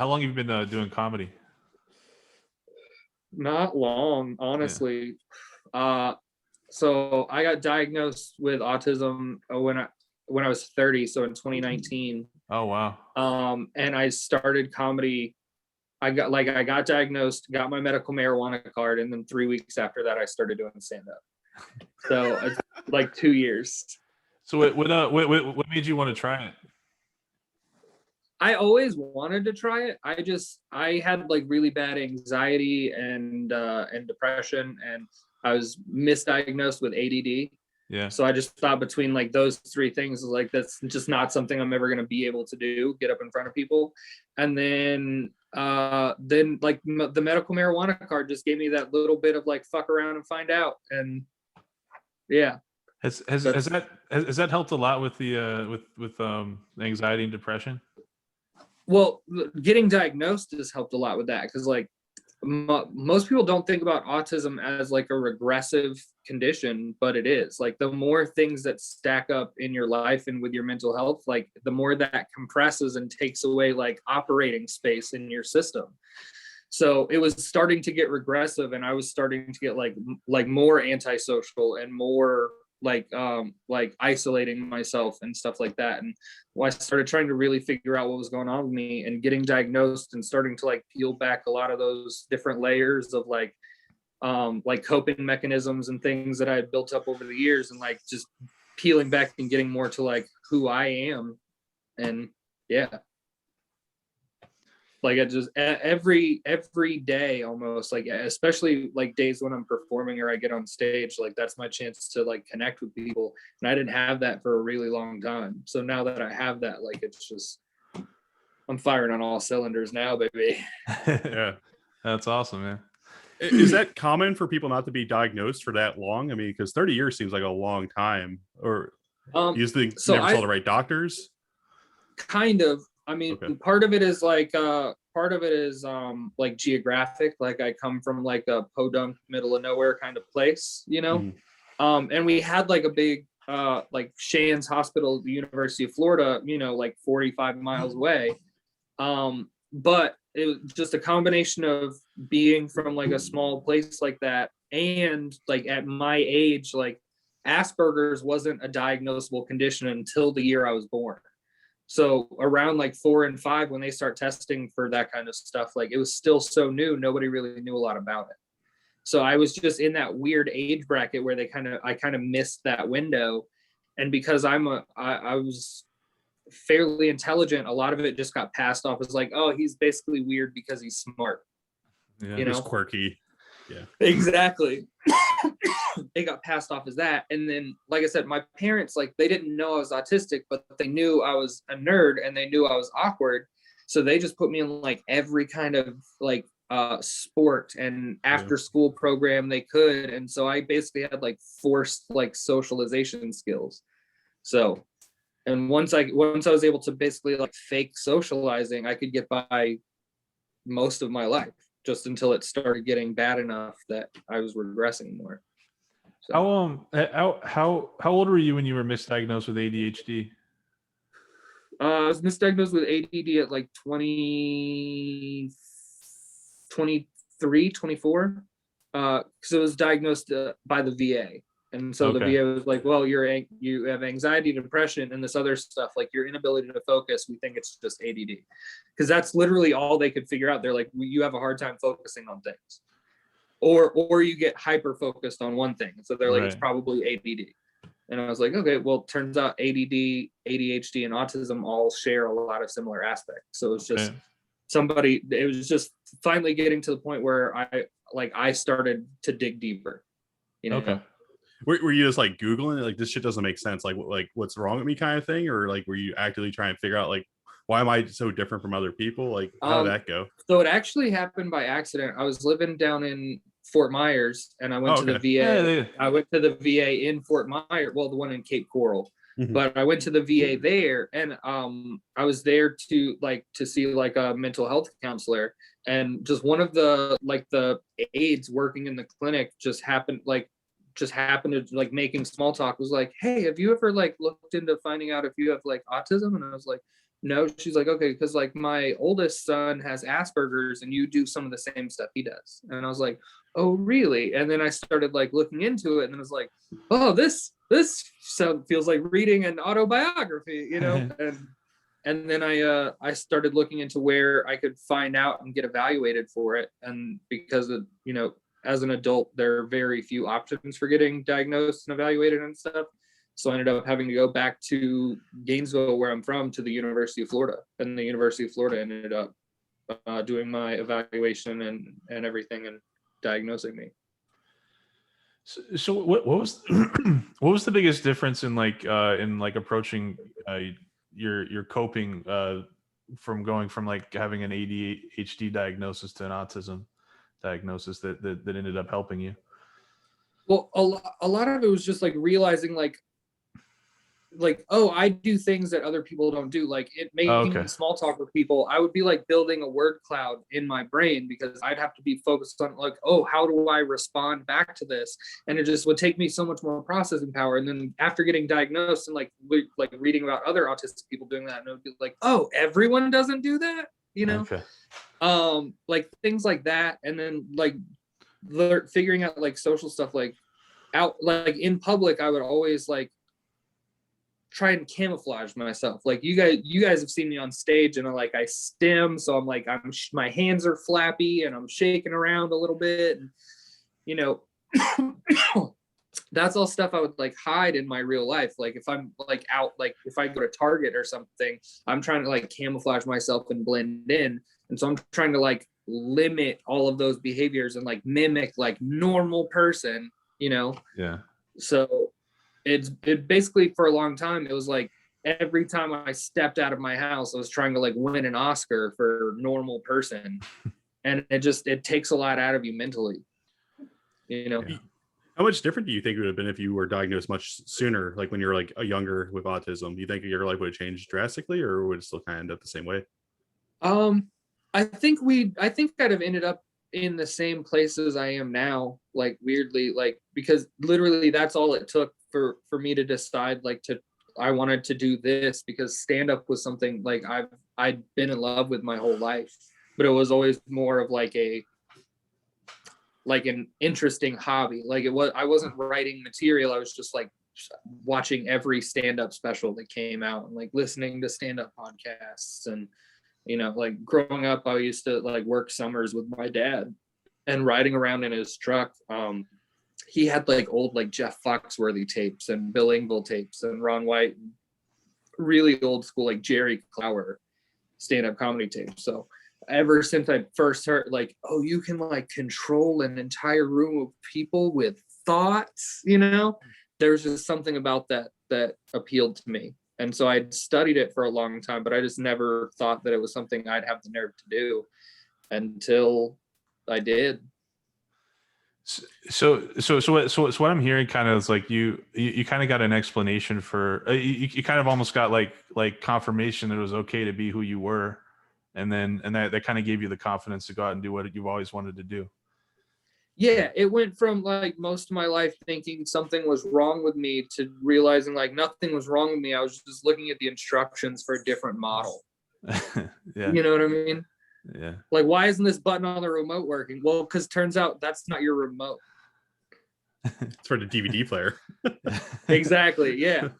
How long have you been doing comedy? Not long, honestly. So I got diagnosed with autism when I was 30, so in 2019. Oh wow. And I started comedy. I got diagnosed, got my medical marijuana card, and then 3 weeks after that, I started doing stand up. So it's like 2 years. So what made you want to try it? I always wanted to try it. I had like really bad anxiety and depression, and I was misdiagnosed with ADD. Yeah. So I just thought between like those three things, like that's just not something I'm ever going to be able to do, get up in front of people. And then like the medical marijuana card just gave me that little bit of like fuck around and find out. And yeah. Has that helped a lot with the with anxiety and depression? Well, getting diagnosed has helped a lot with that, because like most people don't think about autism as like a regressive condition, but it is. Like the more things that stack up in your life and with your mental health, like the more that compresses and takes away like operating space in your system. So it was starting to get regressive, and I was starting to get like more antisocial and more like isolating myself and stuff like that. And I started trying to really figure out what was going on with me, and getting diagnosed and starting to like peel back a lot of those different layers of like coping mechanisms and things that I had built up over the years, and like just peeling back and getting more to like who I am. And yeah, like I just every day almost, like especially like days when I'm performing or I get on stage, like that's my chance to like connect with people, and I didn't have that for a really long time. So now that I have that, like it's just I'm firing on all cylinders now, baby. Yeah, that's awesome, man. Is that common for people not to be diagnosed for that long? I mean, because 30 years seems like a long time. Or you just think never saw the right doctors? Kind of. I mean, Okay. part of it is like geographic. Like I come from like a podunk, middle of nowhere kind of place, you know. And we had like a big like Shands Hospital at the University of Florida, you know, like 45 miles away. But it was just a combination of being from like a small place like that, and like at my age, like Asperger's wasn't a diagnosable condition until the year I was born. So around like 4 and 5, when they start testing for that kind of stuff, like it was still so new, nobody really knew a lot about it. So I was just in that weird age bracket where I kind of missed that window. And because I was fairly intelligent, a lot of it just got passed off as like, oh, he's basically weird because he's smart. Yeah, you know, he's quirky. Yeah, exactly. It got passed off as that. And then, like I said, my parents, like, they didn't know I was autistic, but they knew I was a nerd and they knew I was awkward. So they just put me in like every kind of like sport and after school program they could. And so I basically had like forced like socialization skills. So, and once I was able to basically like fake socializing, I could get by most of my life, just until it started getting bad enough that I was regressing more. So. How old were you when you were misdiagnosed with ADHD? I was misdiagnosed with ADD at like 23, 24. Because it was diagnosed by the VA. And so the VA was like, well, you have anxiety, depression, and this other stuff, like your inability to focus. We think it's just ADD. Because that's literally all they could figure out. They're like, you have a hard time focusing on things. Or you get hyper focused on one thing. So they're like, it's probably ADD. And I was like, okay, well, it turns out ADD, ADHD, and autism all share a lot of similar aspects. So it's just it was just finally getting to the point where I started to dig deeper. You know? Okay. Were you just like Googling it, like this shit doesn't make sense, like what's wrong with me kind of thing, or like were you actively trying to figure out like why am I so different from other people? Like how did that go? So it actually happened by accident. I was living down in Fort Myers, and I went to the VA. I went to the VA in Fort Myers, well, the one in Cape Coral. But I went to the VA there, and I was there to see like a mental health counselor, and just one of the aides working in the clinic just happened to like making small talk was like, hey, have you ever like looked into finding out if you have like autism? And I was like, no, she's like, okay, because like my oldest son has Asperger's and you do some of the same stuff he does. And I was like, oh, really? And then I started like looking into it, and then I was like, oh, this feels like reading an autobiography, you know? And then I started looking into where I could find out and get evaluated for it. And because of, you know, as an adult, there are very few options for getting diagnosed and evaluated and stuff. So I ended up having to go back to Gainesville, where I'm from, to the University of Florida. And the University of Florida ended up doing my evaluation and everything and diagnosing me. So what was what was the biggest difference in like approaching your coping from going from like having an ADHD diagnosis to an autism diagnosis that ended up helping you? Well, a lot of it was just like realizing like, oh, I do things that other people don't do. Like it making small talk with people, I would be like building a word cloud in my brain, because I'd have to be focused on like, oh, how do I respond back to this? And it just would take me so much more processing power. And then after getting diagnosed and like reading about other autistic people doing that, and it would be like, oh, everyone doesn't do that, you know? Like things like that. And then like figuring out like social stuff, like out like in public, I would always like try and camouflage myself. Like you guys have seen me on stage, and I stim, so I'm like my hands are flappy and I'm shaking around a little bit, and you know, that's all stuff I would like hide in my real life. Like if I'm like out, like if I go to Target or something, I'm trying to like camouflage myself and blend in, and so I'm trying to like limit all of those behaviors and like mimic like normal person, you know. So it basically, for a long time, it was like every time I stepped out of my house, I was trying to like win an Oscar for normal person. And it takes a lot out of you mentally, you know? How much different do you think it would have been if you were diagnosed much sooner, like when you were like a younger with autism? Do you think your life would have changed drastically, or would it still kind of end up the same way? I think I'd have ended up in the same place as I am now, like weirdly, like because literally that's all it took for me to decide like I wanted to do this, because stand-up was something like I'd been in love with my whole life, but it was always more of like an interesting hobby. Like I wasn't writing material. I was just like watching every stand-up special that came out and like listening to stand-up podcasts. And you know, like growing up, I used to like work summers with my dad and riding around in his truck. He had like old like Jeff Foxworthy tapes and Bill Engvall tapes and Ron White, really old school like Jerry Clower stand-up comedy tapes. So ever since I first heard like, oh, you can like control an entire room of people with thoughts, you know, there's just something about that appealed to me. And so I'd studied it for a long time, but I just never thought that it was something I'd have the nerve to do until I did. So what I'm hearing kind of is like you kind of got an explanation for you kind of almost got like confirmation that it was okay to be who you were, and that kind of gave you the confidence to go out and do what you've always wanted to do. Yeah, it went from like most of my life thinking something was wrong with me to realizing like nothing was wrong with me. I was just looking at the instructions for a different model. Yeah. You know what I mean? Yeah. Like, why isn't this button on the remote working? Well, because turns out that's not your remote. It's for the DVD player. Exactly. Yeah.